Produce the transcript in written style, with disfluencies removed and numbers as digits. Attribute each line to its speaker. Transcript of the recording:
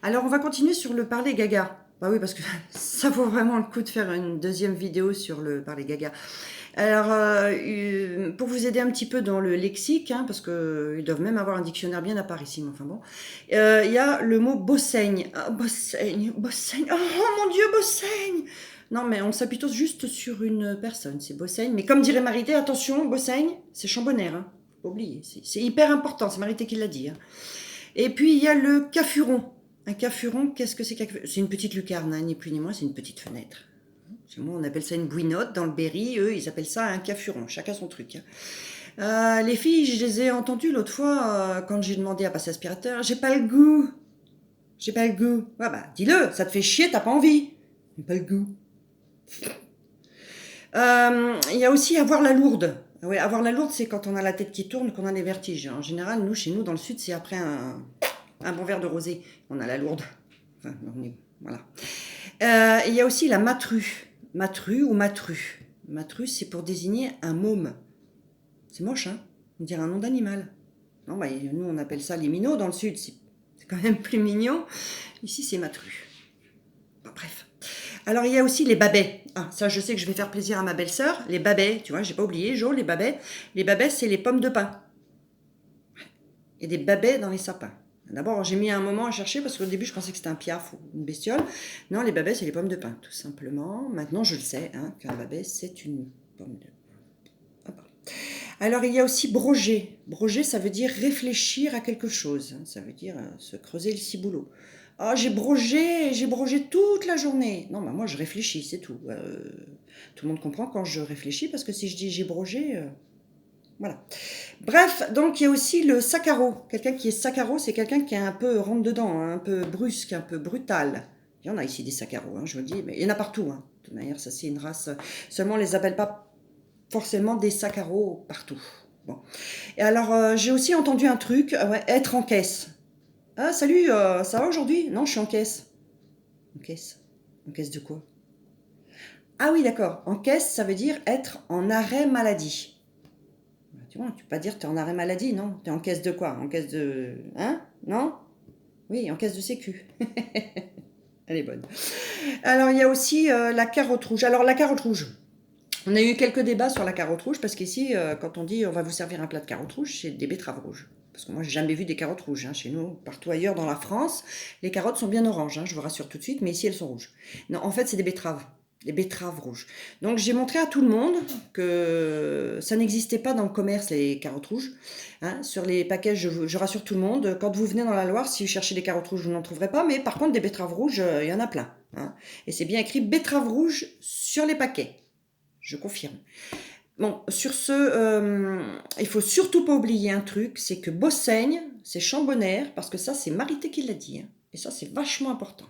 Speaker 1: Alors, on va continuer sur le parler gaga. Bah oui, parce que ça vaut vraiment le coup de faire une deuxième vidéo sur le parler gaga. Alors, pour vous aider un petit peu dans le lexique, hein, parce qu'ils doivent même avoir un dictionnaire bien à part ici, mais enfin bon, il y a le mot bossaigne. Ah, bossaigne, bossaigne. Oh mon Dieu, bossaigne. Non, mais on s'appuie tous juste sur une personne, c'est bossaigne. Mais comme dirait Marité, attention, bossaigne, c'est chambonnaire. Hein. Faut pas oublier, c'est hyper important, c'est Marité qui l'a dit. Hein. Et puis, il y a le cafuron. Un cafuron, qu'est-ce que c'est qu'un cafuron? C'est une petite lucarne, hein, ni plus ni moins, c'est une petite fenêtre. Chez moi, on appelle ça une bouinotte. Dans le Berry, eux, ils appellent ça un cafuron. Chacun son truc. Hein. Les filles, je les ai entendues l'autre fois quand j'ai demandé à passer aspirateur. J'ai pas le goût. J'ai pas le goût. Ouais, bah, dis-le, ça te fait chier, t'as pas envie. J'ai pas le goût. Il y a aussi avoir la lourde. Ouais, avoir la lourde, c'est quand on a la tête qui tourne, qu'on a des vertiges. En général, nous, chez nous, dans le sud, c'est après un bon verre de rosé. On a la lourde. Enfin, voilà. Il y a aussi la matru. Matru ou matru. Matru, c'est pour désigner un môme. C'est moche, hein? On dirait un nom d'animal. Non, bah, nous, on appelle ça les minots dans le sud. C'est quand même plus mignon. Ici, c'est matru. Bon, bref. Alors, il y a aussi les babets. Ah, ça, je sais que je vais faire plaisir à ma belle-sœur. Les babets, tu vois, j'ai pas oublié, Jo, les babets. Les babets, c'est les pommes de pin. Il y a des babets dans les sapins. D'abord, j'ai mis un moment à chercher parce qu'au début, je pensais que c'était un piaf ou une bestiole. Non, les babets, c'est les pommes de pin, tout simplement. Maintenant, je le sais, hein, qu'un babet, c'est une pomme de pin. Alors, il y a aussi broger. Broger, ça veut dire réfléchir à quelque chose. Hein. Ça veut dire se creuser le ciboulot. Ah, j'ai brogé toute la journée. Non, bah moi, je réfléchis, c'est tout. Tout le monde comprend quand je réfléchis parce que si je dis j'ai brogé, voilà. Bref, donc il y a aussi le saccaro. Quelqu'un qui est saccaro, c'est quelqu'un qui est un peu rentre-dedans, hein, un peu brusque, un peu brutal. Il y en a ici des saccaros, hein, je vous le dis, mais il y en a partout. Hein. De toute manière, ça c'est une race. Seulement, on les appelle pas forcément des saccaros partout. Bon. Et alors, j'ai aussi entendu un truc, ouais, être en caisse. Ah, salut, ça va aujourd'hui? Non, je suis en caisse. En caisse? En caisse de quoi? Ah oui, d'accord. En caisse, ça veut dire être en arrêt maladie. Tu vois, tu peux pas dire tu es en arrêt maladie, non? Tu es en caisse de quoi? En caisse de... Hein? Non? Oui, en caisse de sécu. Elle est bonne. Alors, il y a aussi la carotte rouge. Alors, la carotte rouge. On a eu quelques débats sur la carotte rouge parce qu'ici, quand on dit on va vous servir un plat de carottes rouges, c'est des betteraves rouges. Parce que moi, j'ai jamais vu des carottes rouges. Hein. Chez nous, partout ailleurs dans la France, les carottes sont bien oranges, hein, je vous rassure tout de suite, mais ici, elles sont rouges. Non, en fait, c'est des betteraves. Des betteraves rouges. Donc, j'ai montré à tout le monde que ça n'existait pas dans le commerce, les carottes rouges. Hein. Sur les paquets, je rassure tout le monde, quand vous venez dans la Loire, si vous cherchez des carottes rouges, vous n'en trouverez pas. Mais par contre, des betteraves rouges, il y en a plein. Hein. Et c'est bien écrit betterave rouge sur les paquets. Je confirme. Bon, sur ce, il faut surtout pas oublier un truc, c'est que Bossaigne, c'est chambonnaire, parce que ça, c'est Marité qui l'a dit. Hein, et ça, c'est vachement important.